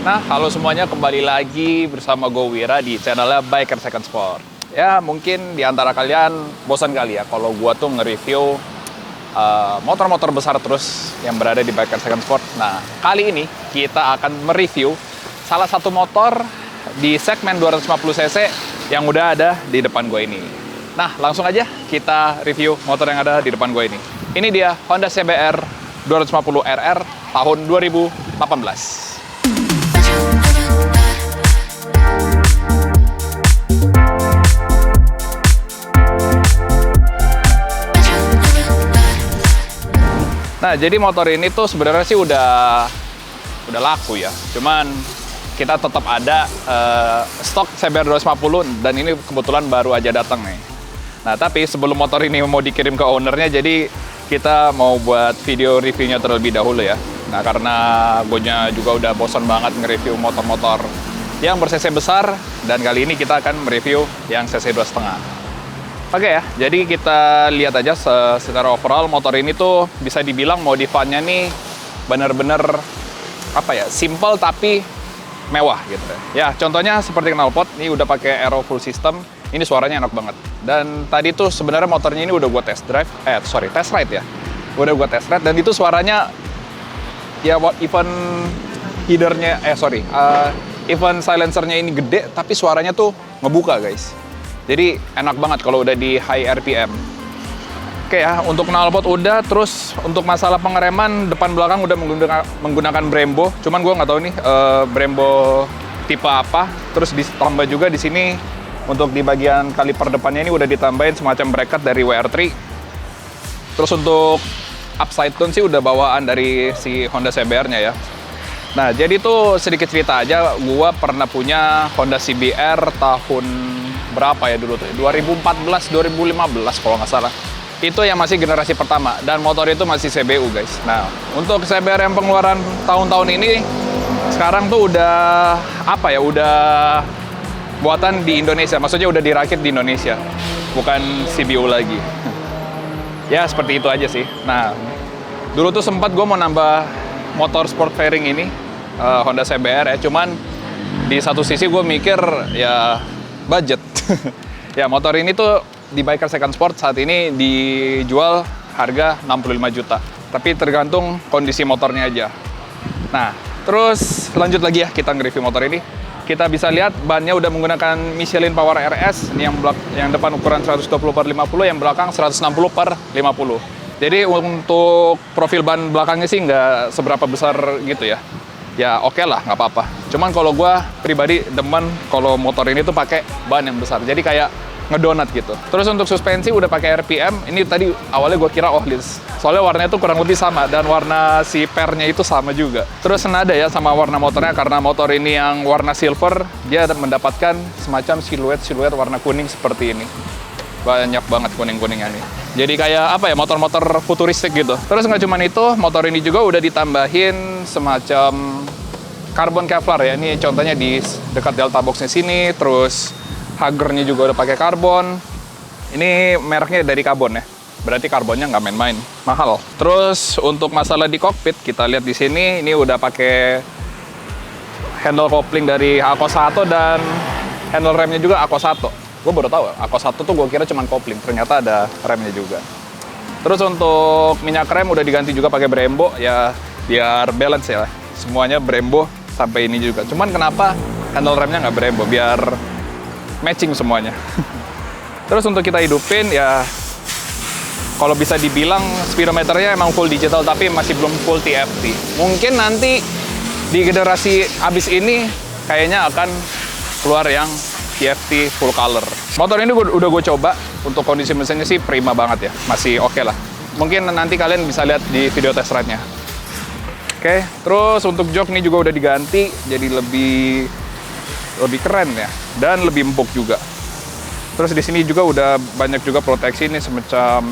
Nah, halo semuanya, kembali lagi bersama gue Wira di channelnya Biker Second Sport. Ya, mungkin di antara kalian bosan kali ya kalau gue tuh nge-review motor-motor besar terus yang berada di Biker Second Sport. Nah, kali ini kita akan mereview salah satu motor di segmen 250cc yang udah ada di depan gue ini. Nah, langsung aja kita review motor yang ada di depan gue ini. Ini dia Honda CBR 250 RR tahun 2018. Nah, jadi motor ini tuh sebenarnya sih udah laku ya. Cuman kita tetap ada stok CBR 250 dan ini kebetulan baru aja datang nih. Nah, tapi sebelum motor ini mau dikirim ke ownernya, jadi kita mau buat video reviewnya terlebih dahulu ya. Nah, karena gue juga udah bosan banget nge-review motor-motor yang ber-cc besar, dan kali ini kita akan mereview yang cc 2,5. Oke ya, jadi kita lihat aja secara overall motor ini tuh bisa dibilang modifannya nih bener-bener apa ya, simple tapi mewah gitu. Ya, contohnya seperti knalpot, ini udah pakai aero full system, ini suaranya enak banget. Dan tadi tuh sebenarnya motornya ini udah gue test ride ya. Udah gue test ride dan itu suaranya ya even headernya, even silencernya ini gede tapi suaranya tuh ngebuka guys. Jadi enak banget kalau udah di high RPM. Oke ya, untuk knalpot udah, terus untuk masalah pengereman depan belakang udah menggunakan Brembo. Cuman gue nggak tahu nih Brembo tipe apa. Terus ditambah juga di sini untuk di bagian kaliper depannya ini udah ditambahin semacam bracket dari WR3. Terus untuk upside down sih udah bawaan dari si Honda CBR-nya ya. Nah, jadi tuh sedikit cerita aja, gue pernah punya Honda CBR tahun berapa ya dulu tuh? 2014, 2015 kalau nggak salah. Itu yang masih generasi pertama, dan motor itu masih CBU guys. Nah, untuk CBR yang pengeluaran tahun-tahun ini, sekarang tuh udah, udah buatan di Indonesia. Maksudnya udah dirakit di Indonesia, bukan CBU lagi. Ya, seperti itu aja sih. Nah, dulu tuh sempat gue mau nambah motor sport fairing ini, Honda CBR ya. Cuman di satu sisi gue mikir ya budget. Ya, motor ini tuh di Biker Second Sport saat ini dijual harga 65 juta. Tapi tergantung kondisi motornya aja. Nah, terus lanjut lagi ya kita nge-review motor ini. Kita bisa lihat bannya udah menggunakan Michelin Power RS. Ini yang depan ukuran 120/50, yang belakang 160/50. Jadi untuk profil ban belakangnya sih nggak seberapa besar gitu ya. Ya oke lah, nggak apa-apa. Cuman kalau gue pribadi demen kalau motor ini tuh pakai ban yang besar. Jadi kayak ngedonat gitu. Terus untuk suspensi udah pakai RPM. Ini tadi awalnya gue kira Ohlins. Soalnya warnanya tuh kurang lebih sama, dan warna si pernya itu sama juga. Terus senada ya sama warna motornya, karena motor ini yang warna silver, dia mendapatkan semacam siluet warna kuning seperti ini. Banyak banget kuning-kuningan nih. Jadi kayak motor-motor futuristik gitu. Terus nggak cuma itu, motor ini juga udah ditambahin semacam carbon Kevlar ya. Ini contohnya di dekat delta boxnya sini. Terus hagernya juga udah pakai karbon. Ini mereknya dari karbon ya. Berarti karbonnya nggak main-main, mahal. Terus untuk masalah di kokpit, kita lihat di sini ini udah pakai handle kopling dari Ako1 dan handle remnya juga Ako1. Gue baru tahu, Ako1 tuh gue kira cuma kopling, ternyata ada remnya juga. Terus untuk minyak rem udah diganti juga pakai Brembo, ya biar balance ya. Semuanya Brembo sampai ini juga. Cuman kenapa handle remnya nggak Brembo, biar matching semuanya. Terus untuk kita hidupin ya, kalau bisa dibilang speedometernya emang full digital, tapi masih belum full TFT. Mungkin nanti di generasi abis ini kayaknya akan keluar yang TFT full color. Motor ini udah gue coba, untuk kondisi mesinnya sih prima banget ya, masih oke lah. Mungkin nanti kalian bisa lihat di video test ride-nya. Oke, terus untuk jok ini juga udah diganti, jadi lebih keren ya, dan lebih empuk juga. Terus di sini juga udah banyak juga proteksi, ini semacam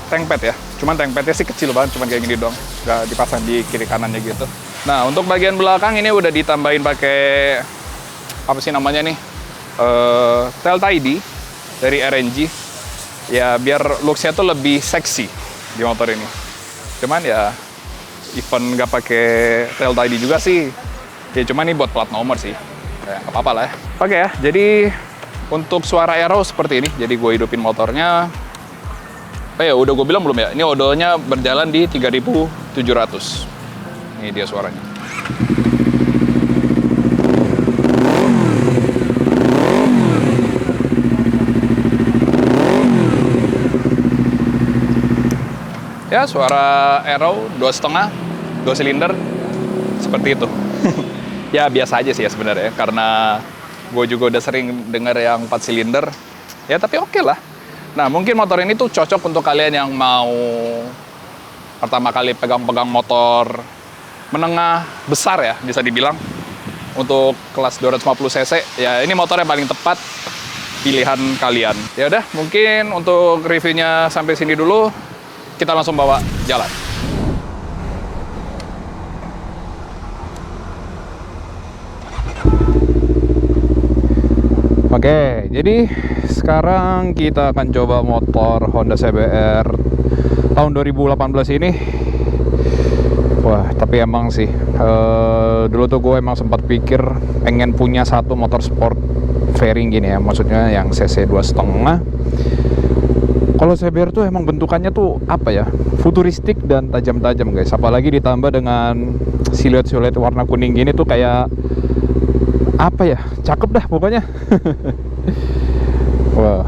tank pad ya. Cuman tank padnya sih kecil banget, cuman kayak gini doang, nggak dipasang di kiri kanannya gitu. Nah, untuk bagian belakang ini udah ditambahin pakai apa sih namanya nih? Tail tidy dari RNG ya, biar looks-nya tuh lebih seksi di motor ini. Cuman ya even nggak pakai tail tidy juga sih Ya cuma ini buat plat nomor sih. Ya nggak apa-apa lah ya. Oke ya, jadi untuk suara aero seperti ini. Jadi gue hidupin motornya. Ya udah gue bilang belum ya, ini odonya berjalan di 3700. Ini dia suaranya. Ya suara aero 2,5, 2 silinder seperti itu. Ya biasa aja sih ya sebenarnya, karena gue juga udah sering denger yang 4 silinder. Ya tapi oke lah. Nah mungkin motor ini tuh cocok untuk kalian yang mau pertama kali pegang-pegang motor menengah besar ya, bisa dibilang. Untuk kelas 250 cc, ya ini motor yang paling tepat pilihan kalian. Ya udah, mungkin untuk reviewnya sampai sini dulu. Kita langsung bawa jalan. Oke, jadi sekarang kita akan coba motor Honda CBR tahun 2018 ini. Wah, tapi emang sih dulu tuh gue emang sempat pikir pengen punya satu motor sport fairing gini ya, maksudnya yang cc 2,5. Kalau CBR tuh emang bentukannya tuh apa ya, futuristik dan tajam-tajam guys. Apalagi ditambah dengan siluet-siluet warna kuning gini tuh kayak apa ya, cakep dah pokoknya. Wah,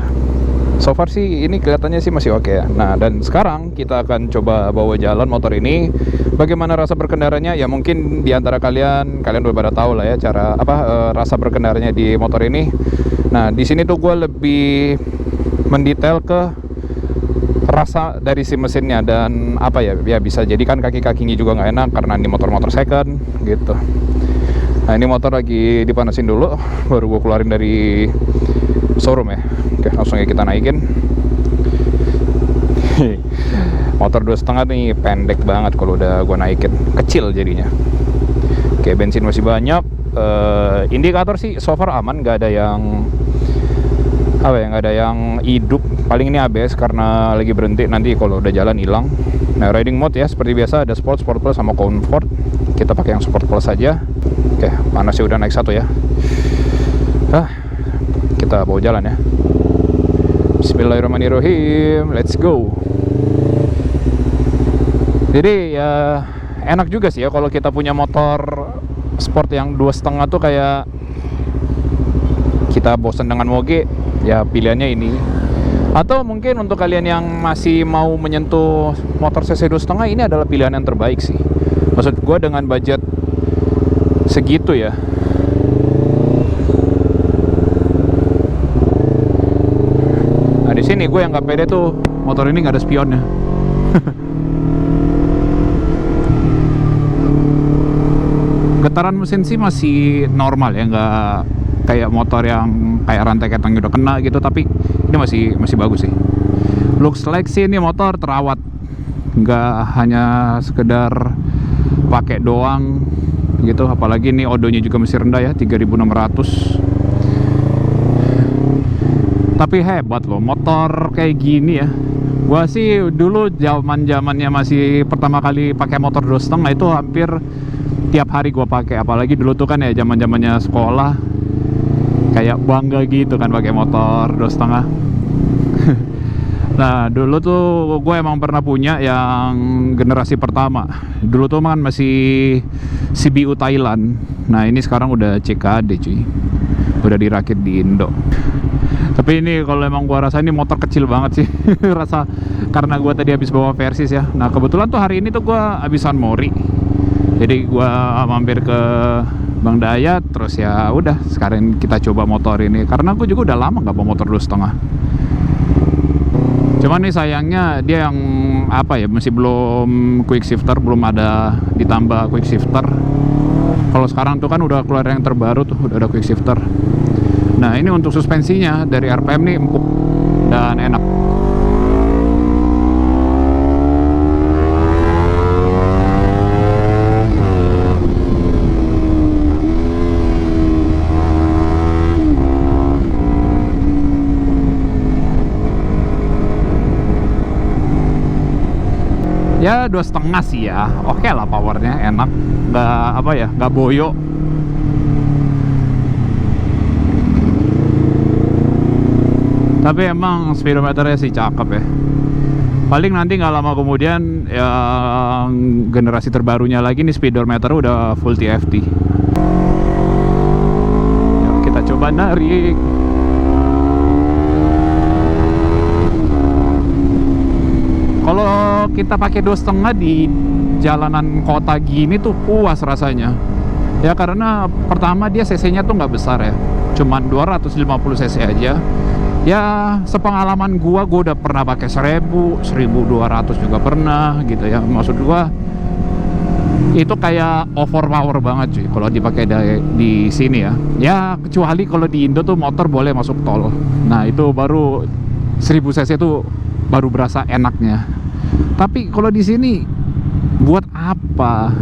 so far sih ini kelihatannya sih masih oke ya. Nah dan sekarang kita akan coba bawa jalan motor ini. Bagaimana rasa berkendaranya? Ya mungkin diantara kalian udah pada tahu lah ya cara rasa berkendaranya di motor ini. Nah di sini tuh gue lebih mendetail ke rasa dari si mesinnya dan apa ya, ya bisa jadi kan kaki-kakinya juga nggak enak karena ini motor-motor second gitu. Nah ini motor lagi dipanasin dulu, baru gue keluarin dari showroom ya. Oke, langsung ya kita naikin. Motor 2,5 nih pendek banget kalau udah gue naikin, kecil jadinya. Oke, bensin masih banyak. Indikator sih so far aman, nggak ada yang nggak ada yang hidup. Paling ini ABS karena lagi berhenti, nanti kalau udah jalan hilang. Nah riding mode ya seperti biasa ada sport plus sama comfort. Kita pakai yang sport plus saja. Oke, panasnya udah naik 1 ya. Kita bawa jalan ya. Bismillahirrahmanirrahim, let's go. Jadi ya enak juga sih ya kalau kita punya motor sport yang 2,5 tuh, kayak kita bosan dengan moge ya pilihannya ini. Atau mungkin untuk kalian yang masih mau menyentuh motor cc 2,5, ini adalah pilihan yang terbaik sih. Maksud gue dengan budget segitu ya. Nah di sini gue yang nggak pede tuh, motor ini nggak ada spionnya. Getaran mesin sih masih normal ya, nggak kayak motor yang kayak rantai ketangnya udah kena gitu, tapi ini masih bagus sih. Looks like sih ini motor terawat, nggak hanya sekedar pakai doang gitu. Apalagi ini odonya juga masih rendah ya, 3600. Tapi hebat loh motor kayak gini ya. Gua sih dulu zamannya masih pertama kali pakai motor 2,5 itu hampir tiap hari gua pakai. Apalagi dulu tuh kan ya zamannya sekolah, kayak bangga gitu kan pakai motor 2,5. Nah dulu tuh gue emang pernah punya yang generasi pertama. Dulu tuh kan masih CBU Thailand. Nah ini sekarang udah CKD cuy, udah dirakit di Indo. Tapi ini kalau emang gue rasa ini motor kecil banget sih. Rasa karena gue tadi habis bawa Versys ya. Nah kebetulan tuh hari ini tuh gue habisan mori, jadi gue mampir ke Bang Dayat, terus ya udah sekarang kita coba motor ini karena aku juga udah lama nggak bawa motor 2,5. Cuman nih sayangnya dia yang apa ya, masih belum quick shifter, belum ada ditambah quick shifter. Kalau sekarang tuh kan udah keluar yang terbaru tuh, udah ada quick shifter. Nah ini untuk suspensinya dari RPM nih empuk dan enak. Ya 2,5 sih ya, oke lah powernya, enak, nggak apa ya, nggak boyo. Tapi emang speedometernya sih cakep ya. Paling nanti nggak lama kemudian yang generasi terbarunya lagi nih speedometer udah full TFT. Yuk kita coba narik. Kalau kita pakai 2,5 di jalanan kota gini tuh puas rasanya. Ya karena pertama dia cc-nya tuh nggak besar ya, cuman 250 cc aja. Ya sepengalaman gua udah pernah pakai 1000, 1200 juga pernah gitu ya. Maksud gua itu kayak overpower banget cuy kalau dipakai di sini ya. Ya kecuali kalau di Indo tuh motor boleh masuk tol. Nah itu baru 1000 cc tuh baru berasa enaknya. Tapi kalau di sini buat apa?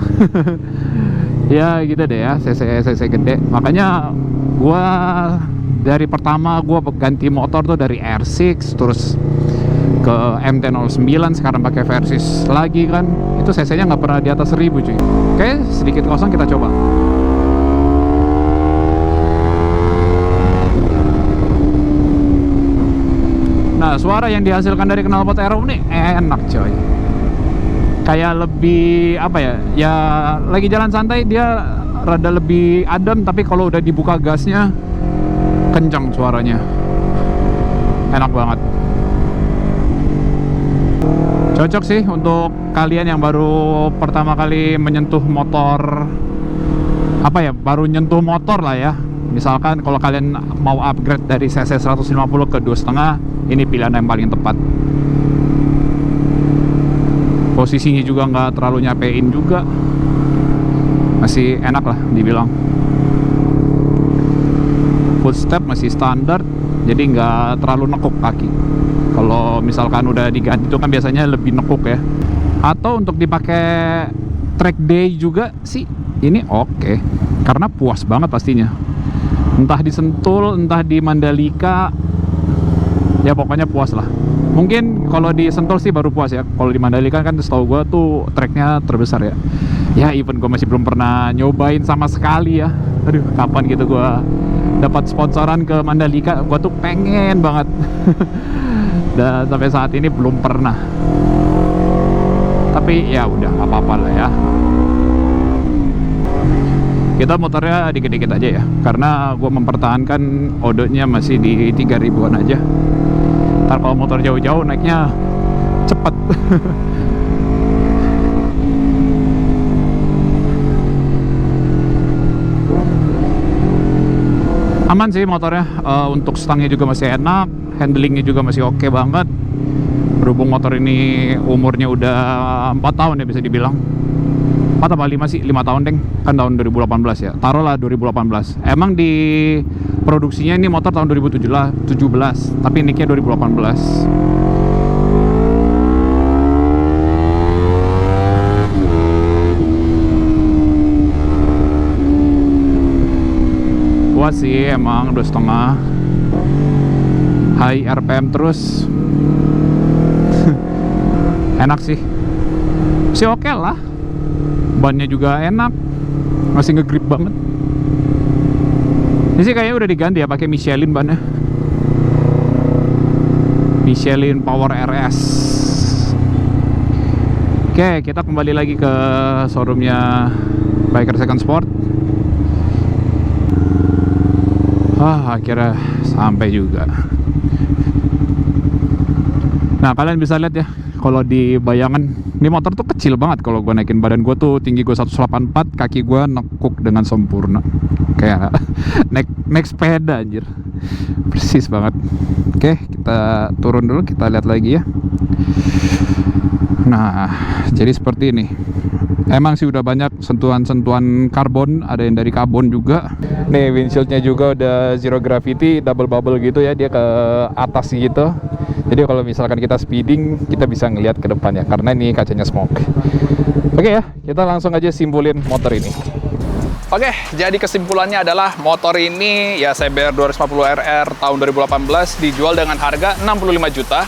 Ya gitu deh ya, cc gede. Makanya gua dari pertama gua ganti motor tuh dari R6 terus ke MT-09, sekarang pakai Versys lagi kan. Itu cc-nya nggak pernah di atas 1000 cuy. Oke, sedikit kosong kita coba. Nah, suara yang dihasilkan dari knalpot Aero ini enak coy. Kayak lebih apa ya? Ya lagi jalan santai dia rada lebih adem, tapi kalau udah dibuka gasnya kencang suaranya. Enak banget. Cocok sih untuk kalian yang baru pertama kali menyentuh motor, apa ya, baru nyentuh motor lah ya. Misalkan kalau kalian mau upgrade dari cc 150 ke 2,5, ini pilihan yang paling tepat. Posisinya juga nggak terlalu nyapein juga, masih enak lah dibilang. Footstep masih standar, jadi nggak terlalu nekuk kaki. Kalau misalkan udah diganti itu kan biasanya lebih nekuk ya. Atau untuk dipakai track day juga sih ini oke, karena puas banget pastinya. Entah di Sentul, entah di Mandalika, ya pokoknya puas lah. Mungkin kalau di Sentul sih baru puas ya. Kalau di Mandalika kan setahu gue tuh tracknya terbesar ya. Ya even gue masih belum pernah nyobain sama sekali ya. Aduh, kapan gitu gue dapat sponsoran ke Mandalika, gue tuh pengen banget. Dan sampai saat ini belum pernah. Tapi ya udah nggak apa-apa lah ya. Kita motornya dikit-dikit aja ya, karena gue mempertahankan odonya masih di 3000-an aja. Ntar kalau motor jauh-jauh naiknya cepet. Aman sih motornya, untuk stangnya juga masih enak, handlingnya juga masih oke banget. Berhubung motor ini umurnya udah 4 tahun ya bisa dibilang. 4 apa 5 sih? 5 tahun deng, kan tahun 2018 ya, taruhlah 2018. Emang di produksinya ini motor tahun 2017, tapi nicknya 2018. Puas sih emang 2,5. High RPM terus. Enak sih, masih oke lah. Bannya juga enak, masih ngegrip banget. Ini sih kayaknya udah diganti ya, pakai Michelin bannya. Michelin Power RS. Oke, kita kembali lagi ke showroomnya Biker Second Sport. Akhirnya sampai juga. Nah, kalian bisa lihat ya, kalau di bayangan ini motor tuh kecil banget. Kalau gue naikin badan gue tuh, tinggi gue 184, kaki gue nekuk dengan sempurna, kayak naik sepeda anjir, persis banget. Oke, kita turun dulu, kita lihat lagi ya. Nah, jadi seperti ini. Emang sih udah banyak sentuhan-sentuhan karbon, ada yang dari karbon juga. Nih windshieldnya juga udah zero gravity, double bubble gitu ya, dia ke atas gitu. Jadi kalau misalkan kita speeding, kita bisa ngelihat ke depan ya, karena ini kacanya smoke. Oke ya, kita langsung aja simpulin motor ini. Oke, jadi kesimpulannya adalah motor ini ya CBR 250 RR tahun 2018 dijual dengan harga 65 juta.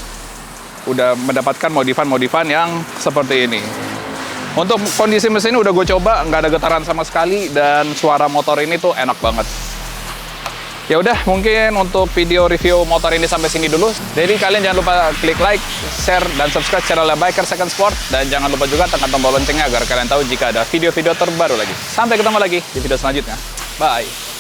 Udah mendapatkan modifan-modifan yang seperti ini. Untuk kondisi mesin udah gue coba, nggak ada getaran sama sekali, dan suara motor ini tuh enak banget. Ya udah, mungkin untuk video review motor ini sampai sini dulu. Jadi kalian jangan lupa klik like, share, dan subscribe channel Biker Second Sport. Dan jangan lupa juga tekan tombol loncengnya agar kalian tahu jika ada video-video terbaru lagi. Sampai ketemu lagi di video selanjutnya. Bye!